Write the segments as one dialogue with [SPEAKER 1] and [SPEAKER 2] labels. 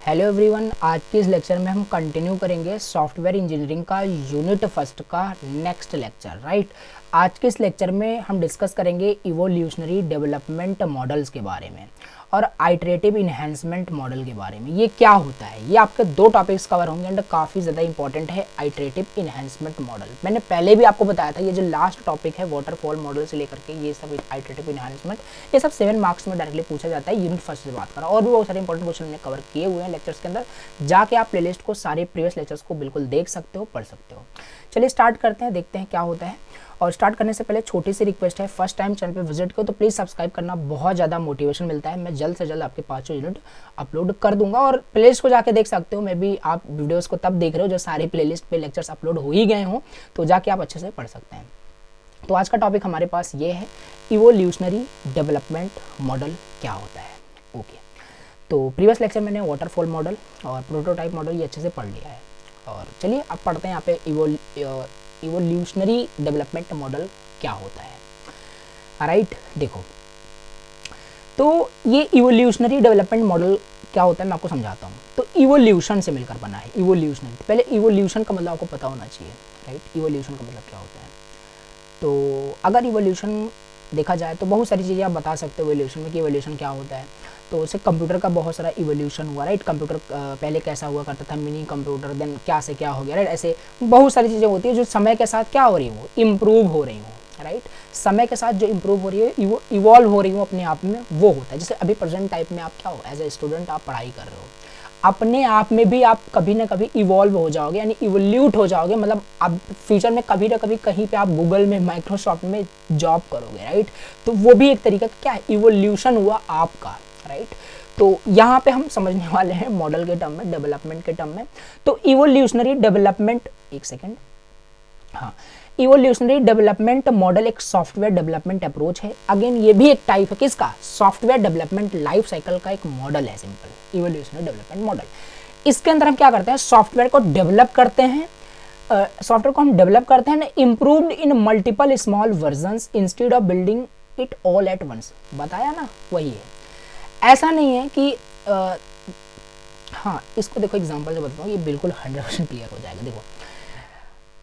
[SPEAKER 1] Hello everyone, आज के इस लेक्चर में हम कंटिन्यू करेंगे सॉफ्टवेयर इंजीनियरिंग का यूनिट फर्स्ट का नेक्स्ट लेक्चर। राइट, आज के इस लेक्चर में हम डिस्कस करेंगे इवोल्यूशनरी डेवलपमेंट मॉडल्स के बारे में और आइटरेटिव इन्हेंसमेंट मॉडल के बारे में। ये क्या होता है, ये आपके दो टॉपिक्स कवर होंगे एंड काफ़ी ज़्यादा इंपॉर्टेंट है आइटरेटिव इन्हेंसमेंट मॉडल। मैंने पहले भी आपको बताया था, ये जो लास्ट टॉपिक है वाटरफॉल मॉडल से लेकर के ये सब आइटरेटिव इन्हेंसमेंट, ये सब 7 मार्क्स में डायरेक्टली पूछा जाता है यूनिट फर्स्ट से बात करा। और भी बहुत सारे इंपॉर्टेंट क्वेश्चन हमने कवर किए हुए हैं लेक्चर्स के अंदर, जाके आप प्लेलिस्ट को सारे प्रीवियस लेक्चर्स को बिल्कुल देख सकते हो, पढ़ सकते हो। चलिए स्टार्ट करते हैं, देखते हैं क्या होता है। और स्टार्ट करने से पहले छोटी सी रिक्वेस्ट है, फर्स्ट टाइम चैनल पे विजिट करो तो प्लीज़ सब्सक्राइब करना, बहुत ज़्यादा मोटिवेशन मिलता है। मैं जल्द से जल्द आपके 5 यूनिट अपलोड कर दूंगा और प्लेलिस्ट को जाके देख सकते हो। मे बी आप वीडियोस को तब देख रहे हो जब सारे प्लेलिस्ट पे लेक्चर्स अपलोड हो ही गए हों, तो जाके आप अच्छे से पढ़ सकते हैं। तो आज का टॉपिक हमारे पास ये है, इवोल्यूशनरी डेवलपमेंट मॉडल क्या होता है। ओके, तो प्रीवियस लेक्चर मैंने वाटरफॉल मॉडल और प्रोटोटाइप मॉडल ये अच्छे से पढ़ लिया है। और चलिए अब पढ़ते हैं यहाँ पे इवोल्यूशनरी डेवलपमेंट मॉडल क्या होता है। राइट, देखो तो ये इवोल्यूशनरी डेवलपमेंट मॉडल क्या होता है मैं आपको समझाता हूँ। तो इवोल्यूशन से मिलकर बना है इवोल्यूशनरी। पहले इवोल्यूशन का मतलब आपको पता होना चाहिए। राइट, इवोल्यूशन का मतलब क्या होता है। तो अगर इवोल्यूशन देखा जाए तो बहुत सारी चीज़ें आप बता सकते हो इवोल्यूशन में कि इवोल्यूशन क्या होता है। तो उससे कंप्यूटर का बहुत सारा इवोल्यूशन हुआ। राइट, कंप्यूटर पहले कैसा हुआ करता था, मिनी कंप्यूटर, देन क्या से क्या हो गया। राइट, ऐसे बहुत सारी चीज़ें होती है जो समय के साथ क्या हो रही हो, इम्प्रूव हो रही हो। राइट, समय के साथ जो इम्प्रूव हो रही है, इवॉल्व हो रही हो अपने आप में, वो होता है। जैसे अभी प्रेजेंट टाइप में आप क्या हो, एज ए स्टूडेंट आप पढ़ाई कर रहे हो, अपने आप में भी आप कभी ना कभी इवॉल्व हो जाओगे, यानी इवोल्यूट हो जाओगे। मतलब आप फ्यूचर में कभी ना कभी कहीं पे आप गूगल में, माइक्रोसॉफ्ट में जॉब करोगे। राइट, तो वो भी एक तरीका क्या है, इवोल्यूशन हुआ आपका। राइट, तो यहाँ पे हम समझने वाले हैं मॉडल के टर्म में, डेवलपमेंट के टर्म में। तो इवोल्यूशनरी डेवलपमेंट, एक सेकेंड, हाँ, इवोल्यूशनरी डेवलपमेंट मॉडल एक सॉफ्टवेयर डेवलपमेंट अप्रोच है। अगेन ये भी एक टाइप है किसका, सॉफ्टवेयर डेवलपमेंट लाइफ साइकिल का एक मॉडल है, सिंपल इवोल्यूशनरी डेवलपमेंट मॉडल। इसके अंदर हम क्या करते हैं, सॉफ्टवेयर को डेवलप करते हैं, सॉफ्टवेयर को हम डेवलप करते हैं improved in multiple small versions instead of building it all at once. बताया ना, वही है। ऐसा नहीं है कि हाँ, इसको देखो एग्जांपल से बताता हूँ, ये बिल्कुल 100% क्लियर हो जाएगा। देखो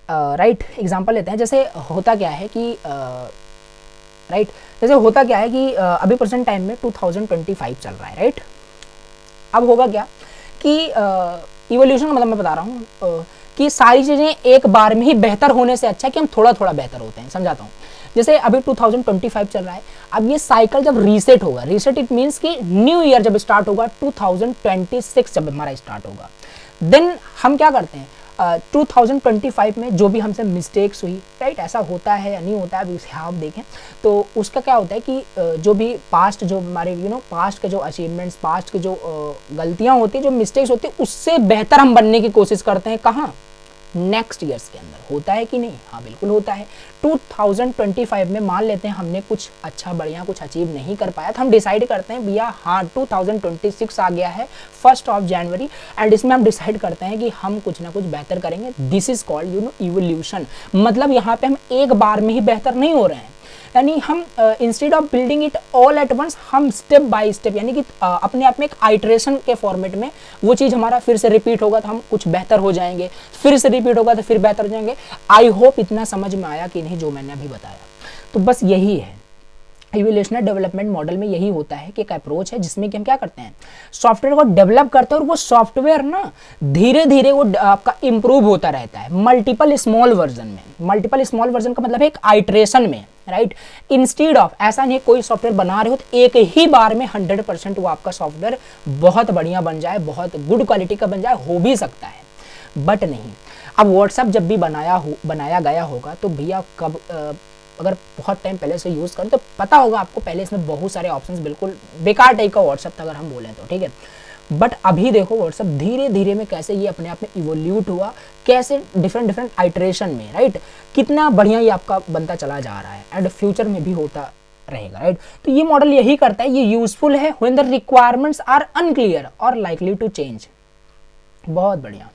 [SPEAKER 1] राइट, एग्जांपल लेते हैं। जैसे होता क्या है कि राइट, जैसे होता क्या है कि अभी प्रेजेंट टाइम में 2025 चल रहा है। राइट, अब होगा क्या कि इवोल्यूशन का मतलब मैं बता रहा हूँ कि सारी चीज़ें एक बार में ही बेहतर होने से अच्छा है कि हम थोड़ा थोड़ा बेहतर होते हैं। समझाता हूँ। जैसे अभी 2025 चल रहा है, अब ये साइकिल जब रीसेट होगा, रीसेट इट मीन्स कि न्यू ईयर जब स्टार्ट होगा, 2026 जब हमारा स्टार्ट होगा, देन हम क्या करते हैं, 2025 में जो भी हमसे मिस्टेक्स हुई, राइट, ऐसा होता है या नहीं होता है, अभी उसे आप देखें तो उसका क्या होता है कि जो भी पास्ट, जो हमारे पास्ट के जो अचीवमेंट्स, पास्ट के जो गलतियां होती है, जो मिस्टेक्स होती है, उससे बेहतर हम बनने की कोशिश करते हैं। कहाँ, नेक्स्ट ईयर्स के अंदर। होता है कि नहीं, हाँ बिल्कुल होता है। 2025 में मान लेते हैं हमने कुछ अच्छा बढ़िया कुछ अचीव नहीं कर पाया, तो हम डिसाइड करते हैं भैया हाँ 2026 आ गया है 1 जनवरी, एंड इसमें हम डिसाइड करते हैं कि हम कुछ ना कुछ बेहतर करेंगे। This is called evolution. मतलब यहाँ पे हम एक बार में ही बेहतर नहीं हो रहे हैं, यानी हम instead of building it all at once, हम स्टेप बाय स्टेप, यानी कि अपने आप में एक आइट्रेशन के फॉर्मेट में वो चीज़ हमारा फिर से रिपीट होगा तो हम कुछ बेहतर हो जाएंगे, फिर से रिपीट होगा तो फिर बेहतर हो जाएंगे। आई होप इतना समझ में आया कि नहीं जो मैंने अभी बताया। तो बस यही है इवोल्यूशनरी डेवलपमेंट मॉडल में, यही होता है कि एक अप्रोच है जिसमें कि हम क्या करते हैं, सॉफ्टवेयर को डेवलप करते हैं और वो सॉफ्टवेयर ना धीरे धीरे वो आपका इंप्रूव होता रहता है मल्टीपल स्मॉल वर्जन में। मल्टीपल स्मॉल वर्जन का मतलब है एक आइट्रेशन में। राइट, इंस्टीड ऑफ, ऐसा नहीं कोई सॉफ्टवेयर बना रहे हो तो एक ही बार में 100% वो आपका सॉफ्टवेयर बहुत बढ़िया बन जाए, बहुत गुड क्वालिटी का बन जाए, हो भी सकता है बट नहीं। अब व्हाट्सएप जब भी बनाया गया होगा तो भैया कब अगर बहुत टाइम पहले से यूज़ करें तो पता होगा आपको, पहले इसमें बहुत सारे ऑप्शंस, बिल्कुल बेकार टाइप का व्हाट्सएप था अगर हम बोलें तो, ठीक है। बट अभी देखो व्हाट्सएप धीरे धीरे में कैसे ये अपने आप में इवोल्यूट हुआ, कैसे डिफरेंट आइट्रेशन में, राइट, कितना बढ़िया ये आपका बनता चला जा रहा है एंड फ्यूचर में भी होता रहेगा। राइट, तो ये मॉडल यही करता है, ये यूजफुल है when the requirements are unclear और लाइकली टू चेंज। बहुत बढ़िया,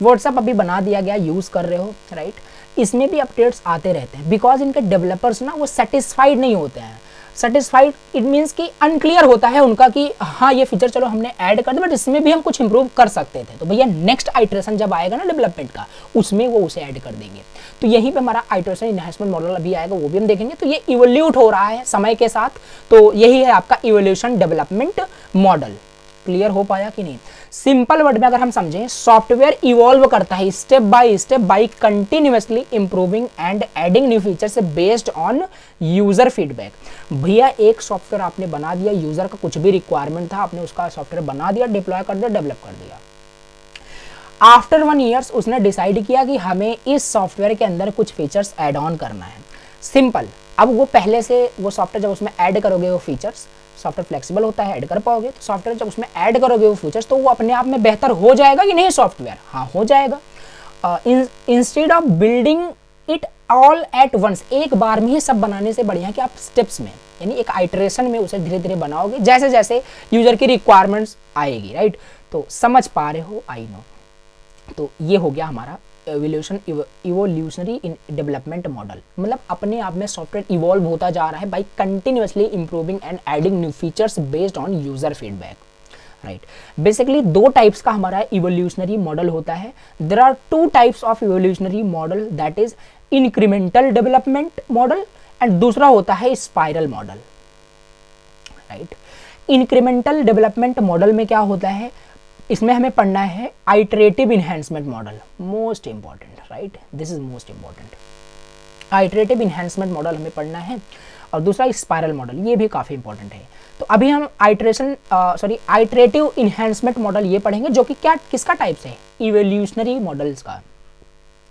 [SPEAKER 1] व्हाट्सएप अभी बना दिया गया, यूज़ कर रहे हो, राइट, इसमें भी अपडेट्स आते रहते हैं बिकॉज इनके डेवलपर्स ना वो सेटिस्फाइड नहीं होते हैं। सेटिस्फाइड इट मीन्स कि अनक्लियर होता है उनका कि हाँ ये फीचर चलो हमने ऐड कर दिया बट इसमें भी हम कुछ इंप्रूव कर सकते थे, तो भैया नेक्स्ट आइटरेशन जब आएगा ना डेवलपमेंट का उसमें वो उसे ऐड कर देंगे। तो यहीं पे हमारा आइटरेशन इनहैंसमेंट मॉडल अभी आएगा, वो भी हम देखेंगे। तो ये इवोल्यूट हो रहा है समय के साथ, तो यही है आपका इवोल्यूशन डेवलपमेंट मॉडल। क्लियर हो पाया कि नहीं? सिंपल वर्ड में अगर हम समझें, सॉफ्टवेयर इवॉल्व करता है step by continuously improving and adding new features based on user feedback. भैया एक सॉफ्टवेयर आपने बना दिया, यूजर का कुछ भी रिक्वायरमेंट था, आपने उसका सॉफ्टवेयर बना दिया, डिप्लॉय कर दिया, डेवलप कर दिया। आफ्टर 1 ईयर्स उसने डिसाइड किया कि हमें इस सॉफ्टवेयर के अंदर कुछ फीचर्स ऐड ऑन करना है। सिंपल, अब वो पहले से वो सॉफ्टवेयर जब उसमें ऐड करोगे वो फीचर्स, सॉफ्टवेयर फ्लेक्सिबल होता है, ऐड कर पाओगे, तो सॉफ्टवेयर जब उसमें ऐड करोगे वो फीचर्स तो वो अपने आप में बेहतर हो जाएगा कि नहीं सॉफ्टवेयर? हाँ हो जाएगा। Instead of building it all at once, एक बार में ही सब बनाने से बढ़िया कि आप स्टेप्स में यानी एक आइटरेशन में उसे धीरे धीरे बनाओगे जैसे जैसे यूजर की रिक्वायरमेंट्स आएगी, राइट? तो समझ पा रहे हो, आई नो। तो ये हो गया हमारा इवोल्यूशनरी इन डेवलपमेंट मॉडल, मतलब अपने आप में सॉफ्टवेयर इवॉल्व होता जा रहा है by continuously improving and adding new features based on user feedback, right? Basically 2 types का हमारा इवोल्यूशनरी मॉडल होता है। There are 2 types of evolutionary model, that is incremental development model and दूसरा होता है spiral model, right? Incremental development model में क्या होता है, इसमें हमें पढ़ना है iterative enhancement model, most important, right? This is most important. Iterative enhancement model हमें पढ़ना है और दूसरा स्पाइरल मॉडल, ये भी काफ़ी इंपॉर्टेंट है। तो अभी हम आइटरेटिव इन्हेंसमेंट मॉडल ये पढ़ेंगे जो कि क्या किसका टाइप्स है, इवोल्यूशनरी मॉडल्स का,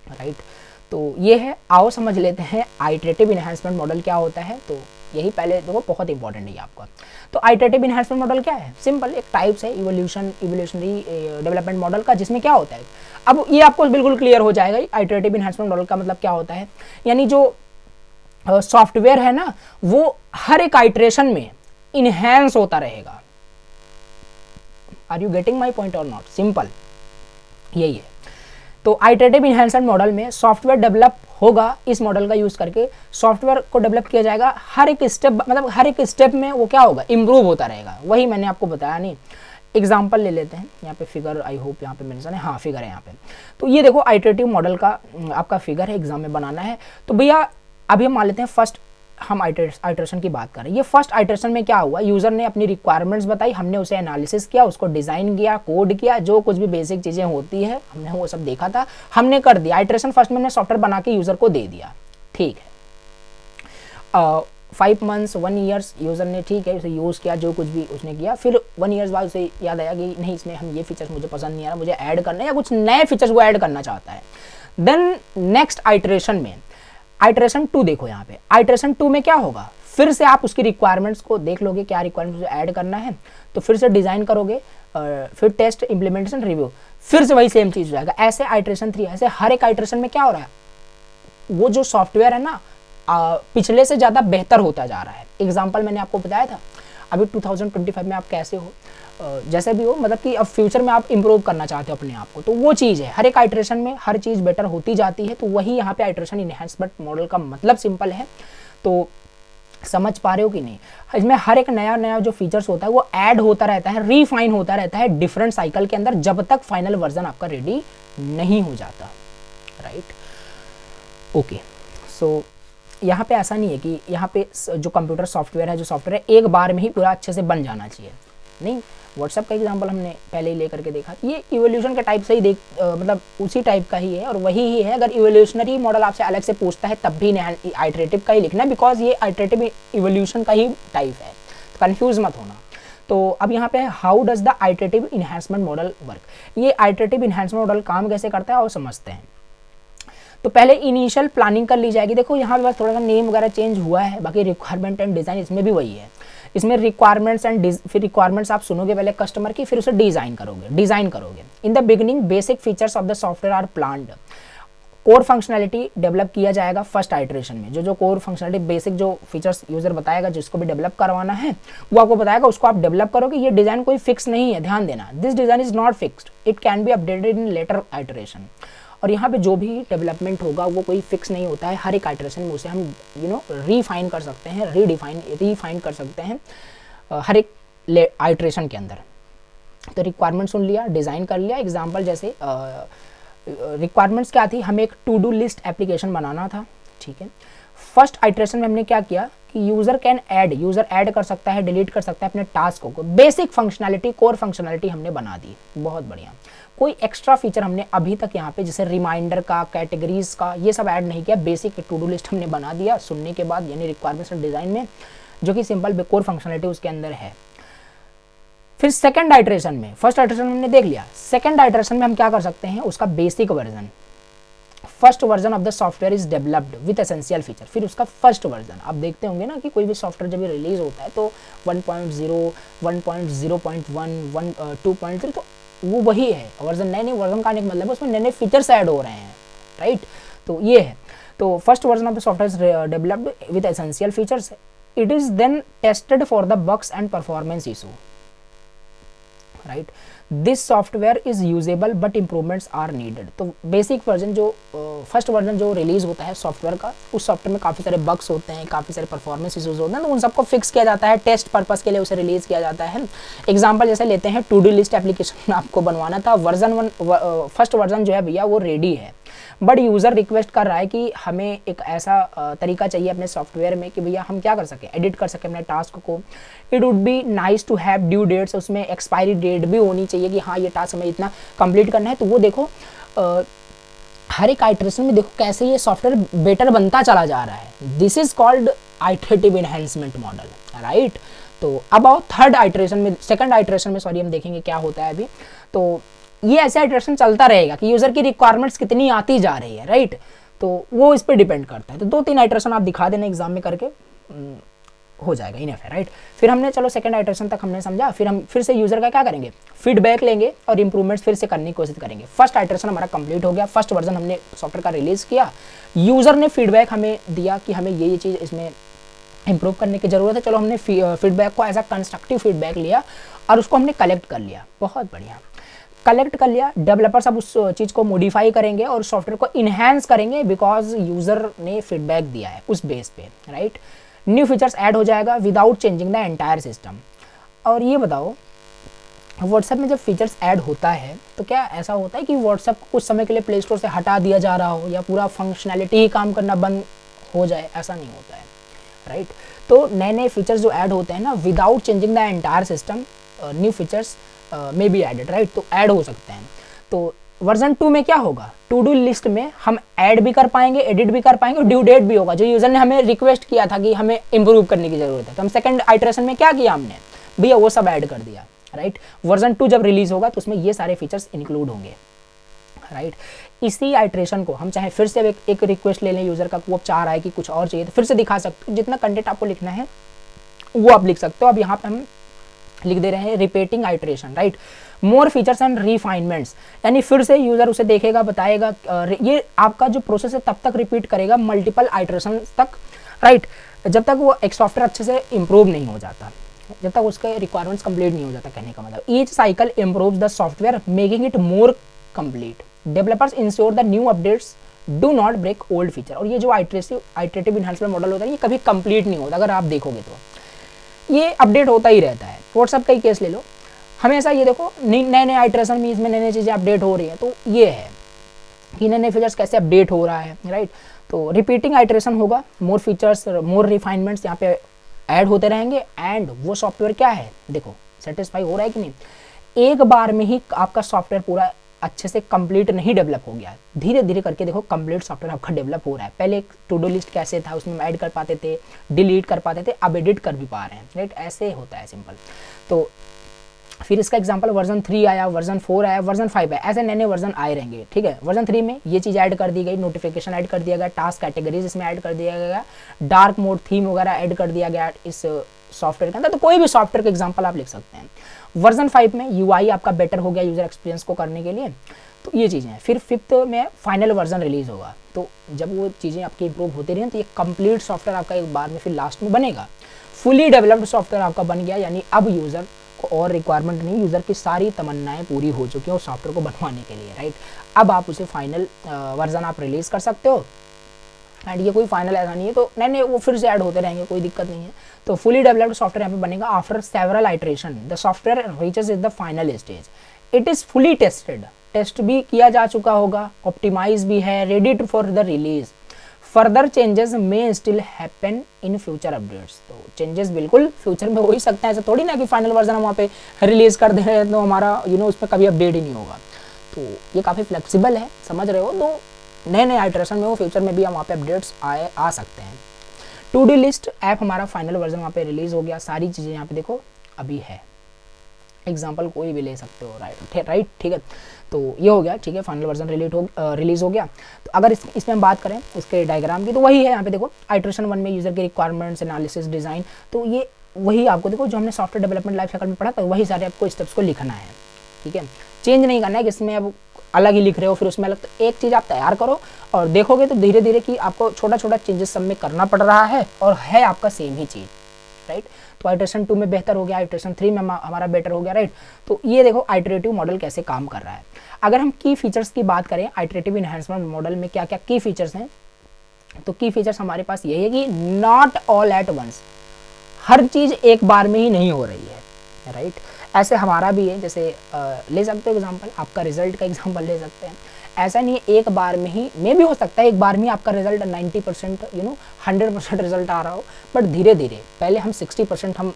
[SPEAKER 1] राइट? तो ये है, आओ समझ लेते हैं आइटरेटिव इन्हेंसमेंट मॉडल क्या होता है। तो यही पहले देखो, बहुत इंपॉर्टेंट है आपका। तो आइटरेटिव इन्हेंसमेंट मॉडल क्या है? सिंपल एक टाइप्स है इवोल्यूशनरी डेवलपमेंट मॉडल का, जिसमें क्या होता है, अब ये आपको बिल्कुल क्लियर हो जाएगा आइटरेटिव इन्हेंसमेंट मॉडल का मतलब क्या होता है। यानी जो सॉफ्टवेयर है ना वो हर एक आइटरेशन में इनहेंस होता रहेगा। Are you getting my point और नॉट? सिंपल यही है। तो आइटरेटिव इन्हेंसमेंट मॉडल में सॉफ्टवेयर डेवलप होगा, इस मॉडल का यूज करके सॉफ्टवेयर को डेवलप किया जाएगा, हर एक स्टेप मतलब हर एक स्टेप में वो क्या होगा, इंप्रूव होता रहेगा। वही मैंने आपको बताया नहीं। एग्जाम्पल ले लेते हैं, यहाँ पे फिगर, आई होप यहाँ पे मेंशन है, हाँ फिगर है यहाँ पे। तो ये देखो आइटरेटिव मॉडल का आपका फिगर है, एग्जाम में बनाना है। तो भैया अभी हम मान लेते हैं फर्स्ट, हम आइटरेशन की बात कर रहे हैं। ये फर्स्ट आइटरेशन में क्या हुआ, यूजर ने अपनी रिक्वायरमेंट्स बताई, हमने उसे एनालिसिस किया, उसको डिजाइन किया, कोड किया, जो कुछ भी बेसिक चीजें होती है हमने वो सब देखा था, हमने कर दिया। आइटरेशन फर्स्ट में हमने सॉफ्टवेयर बना के यूजर को दे दिया, ठीक है। 5 मंथ्स 1 ईयर्स यूजर ने, ठीक है, उसे यूज किया, जो कुछ भी उसने किया। फिर 1 ईयर्स बाद उसे याद आया कि नहीं इसमें हम ये फीचर्स मुझे पसंद नहीं आ रहा, मुझे ऐड करना है, या कुछ नए फीचर्स वो ऐड करना चाहता है। देन नेक्स्ट आइटरेशन में आइटरेशन 2 देखो यहाँ पे, आइटरेशन 2 में क्या होगा, फिर से आप उसकी रिक्वायरमेंट्स को देख लोगे, क्या रिक्वायरमेंट्स ऐड करना है, तो फिर से डिजाइन करोगे, फिर टेस्ट, इंप्लीमेंटेशन, रिव्यू, फिर से वही सेम चीज हो जाएगा। ऐसे आइटरेशन 3, ऐसे हर एक आइटरेशन में क्या हो रहा है, वो जो सॉफ्टवेयर है ना पिछले से ज्यादा बेहतर होता जा रहा है। एग्जाम्पल मैंने आपको बताया था, अभी 2025 में आप कैसे हो, जैसे भी हो, मतलब कि अब फ्यूचर में आप इंप्रूव करना चाहते हो अपने आप को, तो वो चीज़ है, हर एक आइटरेशन में हर चीज़ बेटर होती जाती है। तो वही यहाँ पे आइटरेशन इनहैंसमेंट मॉडल का मतलब सिंपल है। तो समझ पा रहे हो कि नहीं? इसमें हर एक नया नया जो फीचर्स होता है वो ऐड होता रहता है, रिफाइन होता रहता है डिफरेंट साइकिल के अंदर, जब तक फाइनल वर्जन आपका रेडी नहीं हो जाता, राइट? ओके, सो यहाँ पे ऐसा नहीं है कि यहाँ पे जो कंप्यूटर सॉफ्टवेयर है, जो सॉफ्टवेयर है, एक बार में ही पूरा अच्छे से बन जाना चाहिए, नहीं। व्हाट्सएप का एग्जांपल हमने पहले ही लेकर के देखा, ये इवोल्यूशन के टाइप से ही मतलब उसी टाइप का ही है और वही ही है। अगर इवोल्यूशनरी मॉडल आपसे अलग से पूछता है तब भी आइटरेटिव का ही लिखना है, बिकॉज ये आइटरेटिव इवोल्यूशन का ही टाइप है, तो कंफ्यूज मत होना। तो अब यहाँ पे how does the iterative enhancement model work, ये आइटरेटिव इन्हेंसमेंट मॉडल काम कैसे करता है और समझते हैं। तो पहले इनिशियल प्लानिंग कर ली जाएगी। देखो यहाँ पे बस थोड़ा सा नेम वगैरह चेंज हुआ है, बाकी रिक्वायरमेंट एंड डिजाइन इसमें भी वही है। इसमें रिक्वायरमेंट्स एंड फिर रिक्वायरमेंट्स आप सुनोगे पहले कस्टमर की, फिर उसे डिजाइन करोगे। In the beginning basic features of the software are planned. Core functionality develop किया जाएगा फर्स्ट आइटरेशन में, जो कोर फंक्शनैलिटी बेसिक जो फीचर्स यूजर बताएगा, जिसको भी डेवलप करवाना है वो आपको बताएगा, उसको आप डेवलप करोगे। ये डिजाइन कोई फिक्स नहीं है, ध्यान देना, this design is not fixed, it can be updated in later iteration. और यहाँ पे जो भी डेवलपमेंट होगा वो कोई फिक्स नहीं होता है, हर एक आइटरेशन में उसे हम रिफाइन कर सकते हैं, रिफाइन कर सकते हैं हर एक आइटरेशन के अंदर। तो रिक्वायरमेंट सुन लिया, डिज़ाइन कर लिया। एग्जाम्पल जैसे रिक्वायरमेंट्स क्या थी, हमें एक टू डू लिस्ट एप्लीकेशन बनाना था, ठीक है। फर्स्ट आइटरेशन में हमने क्या किया कि user can add, user add कर सकता है, डिलीट कर सकता है अपने टास्क को, बेसिक फंक्शनैलिटी, कोर फंक्शनैलिटी हमने बना दी, बहुत बढ़िया। कोई एक्स्ट्रा फीचर हमने अभी तक यहाँ पे जैसे रिमाइंडर का, कैटेगरीज का, ये सब ऐड नहीं किया, बेसिक टू डू लिस्ट हमने बना दिया सुनने के बाद, यानी रिक्वायरमेंट्स एंड डिज़ाइन में, जो कि सिंपल कोर फंक्शनैलिटी उसके अंदर है। फिर सेकंड आइटरेशन में, फर्स्ट आइटरेशन हमने देख लिया, सेकंड आइटरेशन में हम क्या कर सकते हैं, उसका basic version, first version of the software is developed with essential feature. फिर उसका फर्स्ट वर्जन, आप देखते होंगे ना कि कोई भी सॉफ्टवेयर जब रिलीज होता है तो 1.0, 1.0.1, 2.3, तो वो वही है वर्जन। नए नए वर्जन का आने का मतलब है उसमें नए नए फीचर्स ऐड हो रहे हैं, राइट। तो ये है, तो first version of the software is developed with essential features, it is then tested for the bugs and performance issue, right. This software is usable but improvements are needed. तो basic version जो first version जो release होता है software का, उस software में काफ़ी सारे बग्स होते हैं, काफ़ी सारे परफॉर्मेंस इशूज होते हैं, तो उन सबको फिक्स किया जाता है, टेस्ट पर्पस के लिए उसे रिलीज किया जाता है। एग्जाम्पल जैसे लेते हैं, टू डू लिस्ट एप्लीकेशन आपको बनवाना था, फर्स्ट वर्जन जो है भैया वो रेडी है, बट यूज़र रिक्वेस्ट कर रहा है कि हमें एक ऐसा तरीका चाहिए अपने सॉफ्टवेयर में कि भैया हम क्या कर सकें, एडिट कर सकें अपने टास्क को। It would be nice to have due dates, उसमें एक्सपायरी डेट भी होनी चाहिए कि हाँ ये टास्क हमें इतना कंप्लीट करना है। तो वो देखो हर एक आइटरेशन में देखो कैसे ये सॉफ्टवेयर बेटर बनता चला जा रहा है। This is called iterative enhancement model, right. तो अब आओ थर्ड आइटरेशन में, सेकंड आइटरेशन में सॉरी, हम देखेंगे क्या होता है अभी। तो ये ऐसा आइटरेशन चलता रहेगा कि यूज़र की रिक्वायरमेंट्स कितनी आती जा रही है, राइट। तो वो इस पर डिपेंड करता है। तो 2-3 आइटरेशन आप दिखा देना एग्जाम में करके हो जाएगा, इनफ है, राइट। फिर हमने चलो सेकंड आइटरेशन तक हमने समझा, फिर हम फिर से यूज़र का क्या करेंगे, फीडबैक लेंगे और इंप्रूवमेंट्स फिर से करने की कोशिश करेंगे। फर्स्ट आइटरेशन हमारा कंप्लीट हो गया, फर्स्ट वर्जन हमने सॉफ्टवेयर का रिलीज़ किया, यूज़र ने फीडबैक हमें दिया कि हमें ये चीज़ इसमें इंप्रूव करने की ज़रूरत है। चलो हमने फीडबैक को एज अ कंस्ट्रक्टिव फीडबैक लिया और उसको हमने कलेक्ट कर लिया, बहुत बढ़िया कलेक्ट कर लिया। डेवलपर्स अब उस चीज़ को मॉडिफाई करेंगे और सॉफ्टवेयर को इन्हांस करेंगे बिकॉज यूज़र ने फीडबैक दिया है उस बेस पे, राइट। न्यू फीचर्स ऐड हो जाएगा without changing the entire system. और ये बताओ, व्हाट्सएप में जब फीचर्स ऐड होता है तो क्या ऐसा होता है कि व्हाट्सएप को कुछ समय के लिए प्ले स्टोर से हटा दिया जा रहा हो या पूरा फंक्शनैलिटी ही काम करना बंद हो जाए? ऐसा नहीं होता है, राइट। तो नए नए फीचर्स जो ऐड होते हैं ना, without changing the entire system, new features may be added, right. तो ऐड हो सकते हैं। तो वर्जन 2 में क्या होगा, टू डू लिस्ट में हम ऐड भी कर पाएंगे, एडिट भी कर पाएंगे और ड्यू डेट भी होगा, जो यूजर ने हमें रिक्वेस्ट किया था कि हमें इंप्रूव करने की जरूरत है। तो हम सेकंड आइटरेशन में क्या किया हमने, भैया वो सब ऐड कर दिया, राइट। वर्जन 2 जब रिलीज होगा तो उसमें ये सारे फीचर्स इंक्लूड होंगे, राइट। इसी आइटरेशन को हम चाहे फिर से एक रिक्वेस्ट ले लें यूजर का, वो चाह रहा है कि कुछ और चाहिए तो फिर से दिखा सकते हो। जितना कंटेंट आपको लिखना है वो आप लिख सकते हो। अब यहाँ पे हम लिख दे रहे हैं repeating iteration, right. More features and refinements, यानी फिर से यूजर उसे देखेगा, बताएगा। ये आपका जो प्रोसेस है तब तक रिपीट करेगा मल्टीपल आइटरेशन तक, राइट, जब तक वो एक सॉफ्टवेयर अच्छे से इंप्रूव नहीं हो जाता, जब तक उसके रिक्वायरमेंट्स कंप्लीट नहीं हो जाता। कहने का मतलब each cycle improves the software making it more complete. Developers ensure the new updates do not break old feature. और ये जो आइटरेटिव इनहांसमेंट मॉडल होता है ये कभी कंप्लीट नहीं होता। अगर आप देखोगे तो ये अपडेट होता ही रहता है। व्हाट्सएप का ही केस ले लो, हमेशा ये देखो नए नए आइटरेशन में इसमें नई नई चीज़ें अपडेट हो रही हैं। तो ये है कि नए नए फीचर्स कैसे अपडेट हो रहा है, राइट। तो रिपीटिंग आइटरेशन होगा, मोर फीचर्स, मोर रिफाइनमेंट्स यहाँ पे ऐड होते रहेंगे। एंड वो सॉफ्टवेयर क्या है, देखो सेटिस्फाई हो रहा है कि नहीं। एक बार में ही आपका सॉफ्टवेयर पूरा अच्छे से कंप्लीट नहीं डेवलप हो गया, धीरे धीरे करके देखो कंप्लीट सॉफ्टवेयर आपका डेवलप हो रहा है। पहले एक टू डू लिस्ट कैसे था, उसमें ऐड कर पाते थे, डिलीट कर पाते थे, अब एडिट कर भी पा रहे हैं, राइट। ऐसे होता है सिंपल। तो फिर इसका एग्जांपल वर्जन 3 आया, वर्जन 4 आया, वर्जन 5 आया, ऐसे नए नए वर्जन आए रहेंगे, ठीक है। वर्जन 3 में ये चीज़ ऐड कर दी गई, नोटिफिकेशन ऐड कर दिया गया, टास्क कैटेगरीज इसमें ऐड कर दिया गया, डार्क मोड थीम वगैरह ऐड कर दिया गया इस सॉफ्टवेयर के अंदर। तो कोई भी सॉफ्टवेयर का एग्जांपल आप लिख सकते हैं। वर्जन 5 में यूआई आपका बेटर हो गया यूजर एक्सपीरियंस को करने के लिए। तो ये चीज़ें हैं। फिर 5th में फाइनल वर्जन रिलीज होगा। तो जब वो चीज़ें आपकी इंप्रूव होती रही तो ये कंप्लीट सॉफ्टवेयर आपका एक बार में फिर लास्ट में बनेगा। फुली डेवलप्ड सॉफ्टवेयर आपका बन गया, यानी अब यूज़र और रिक्वायरमेंट नहीं, यूज़र की सारी तमन्नाएं पूरी हो चुकी हैं उस सॉफ्टवेयर को बनवाने के लिए, राइट। अब आप उसे फाइनल वर्जन आप रिलीज़ कर सकते हो, एंड ये कोई फाइनल ऐसा नहीं है, तो नहीं वो फिर से ऐड होते रहेंगे, कोई दिक्कत नहीं है। तो फुली डेवलप्ड सॉफ्टवेयर यहाँ पे बनेगा after several iteration the software reaches is the final stage, it is fully tested, test भी किया जा चुका होगा, ऑप्टिमाइज भी है, ready to for the release, further changes में still happen in future updates. तो चेंजेस बिल्कुल फ्यूचर में हो ही सकते हैं, ऐसा थोड़ी ना कि फाइनल वर्जन हम वहाँ पे रिलीज कर दे रहे हैं तो हमारा उसमें कभी अपडेट ही नहीं होगा। तो ये काफ़ी फ्लेक्सिबल है, समझ रहे हो। तो नए नए आइटरेशन में वो फ्यूचर में भी हम वहाँ पे अपडेट्स आ सकते हैं। टू डू लिस्ट ऐप हमारा फाइनल वर्जन वहाँ पे रिलीज हो गया, सारी चीज़ें यहाँ पे देखो अभी है, एग्जाम्पल कोई भी ले सकते हो, राइट, ठीक है। तो ये हो गया, ठीक है, फाइनल वर्जन रिलीज हो गया। तो अगर इसमें हम बात करें इसके डायग्राम की, तो वही है यहाँ पे देखो, आइटरेशन 1 में यूजर की रिक्वायरमेंट्स, एनालिसिस, डिज़ाइन, तो ये वही आपको देखो जो हमने सॉफ्टवेयर डेवलपमेंट लाइफ साइकिल में पढ़ा था, वही सारे आपको स्टेप्स को लिखना है, ठीक है। चेंज नहीं करना है कि इसमें अब अलग ही लिख रहे हो फिर उसमें अलग, तो एक चीज़ आप तैयार करो और देखोगे तो धीरे धीरे कि आपको छोटा छोटा चेंजेस सब में करना पड़ रहा है और है आपका सेम ही चीज़, राइट। तो आइटरेशन 2 में बेहतर हो गया, आइटरेशन 3 में हमारा बेटर हो गया, राइट। तो ये देखो आइटरेटिव मॉडल कैसे काम कर रहा है। अगर हम की फीचर्स की बात करें, आइटरेटिव इनहैंसमेंट मॉडल में क्या क्या की फीचर्स हैं, तो की फीचर्स हमारे पास यही है कि नॉट ऑल एट वंस, हर चीज़ एक बार में ही नहीं हो रही है, राइट। ऐसे हमारा भी है, जैसे ले सकते हो एग्जाम्पल, आपका रिजल्ट का एग्जाम्पल ले सकते हैं। ऐसा नहीं है एक बार में ही, में भी हो सकता है एक बार में आपका रिजल्ट 90% 100% रिजल्ट आ रहा हो, बट धीरे धीरे, पहले हम 60% हम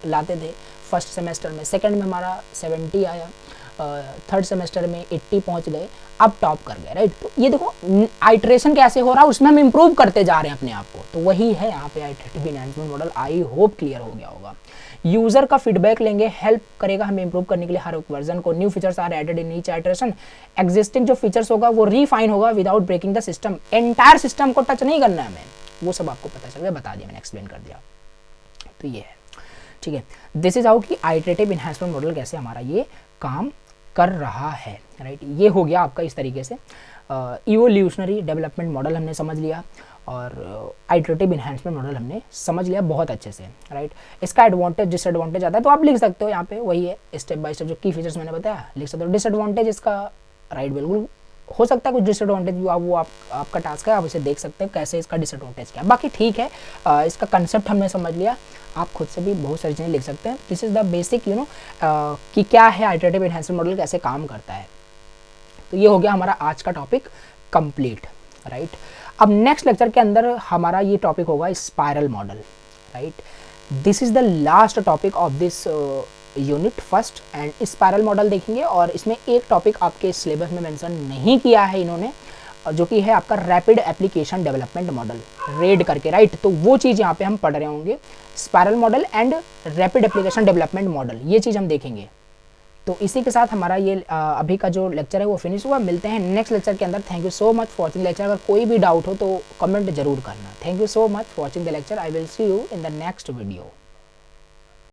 [SPEAKER 1] लाते थे फर्स्ट सेमेस्टर में, सेकंड में हमारा 70 आया, थर्ड सेमेस्टर में 80 पहुंच गए, अब टॉप कर गए, राइट। तो ये देखो आइटरेशन कैसे हो रहा है, उसमें हम इंप्रूव करते जा रहे हैं अपने आप को। तो वही है यहाँ पे iterative enhancement model. I hope clear हो गया होगा। यूजर का फीडबैक लेंगे, हेल्प करेगा हमें इंप्रूव करने के लिए हर एक वर्जन को। New features are added in each iteration, existing जो फीचर्स होगा वो रिफाइन होगा without breaking the system. Entire system को टच नहीं करना है हमें, वो सब आपको पता चल गया, बता दिया मैंने, एक्सप्लेन कर दिया। तो ये है, ठीक है। दिस इज हाउ कि आइटरेटिव एनहांसमेंट मॉडल कैसे हमारा ये काम कर रहा है, राइट। ये हो गया आपका इस तरीके से इवोल्यूशनरी डेवलपमेंट मॉडल हमने समझ लिया और आइटरेटिव एनहांसमेंट मॉडल हमने समझ लिया बहुत अच्छे से, राइट। इसका एडवांटेज डिसएडवांटेज आता है तो आप लिख सकते हो यहाँ पे, वही है स्टेप बाय स्टेप जो की फीचर्स मैंने बताया लिख सकते हो। डिसएडवांटेज इसका, राइट, बिल्कुल हो सकता है कुछ डिसएडवांटेज भी, वो आपका टास्क है, आप इसे देख सकते हैं कैसे इसका डिसएडवांटेज क्या है। बाकी ठीक है, इसका कंसेप्ट हमने समझ लिया, आप खुद से भी बहुत सारी चीज़ें लिख सकते हैं। दिस इज द बेसिक कि क्या है आइटरेटिव एनहांसमेंट मॉडल, कैसे काम करता है। तो ये हो गया हमारा आज का टॉपिक कंप्लीट, राइट। अब नेक्स्ट लेक्चर के अंदर हमारा ये टॉपिक होगा spiral model, right. This is the last topic of this unit first, and spiral model देखेंगे। और इसमें एक टॉपिक आपके सिलेबस में मेंशन नहीं किया है इन्होंने, जो कि है आपका rapid application development model, red करके, राइट। तो वो चीज़ यहाँ पे हम पढ़ रहे होंगे, spiral model and rapid application development model, ये चीज़ हम देखेंगे। तो इसी के साथ हमारा ये अभी का जो लेक्चर है वो फिनिश हुआ। मिलते हैं नेक्स्ट लेक्चर के अंदर। Thank you so much for watching lecture. अगर कोई भी डाउट हो तो कमेंट जरूर करना। Thank you so much for watching the lecture. I will see you in the next video.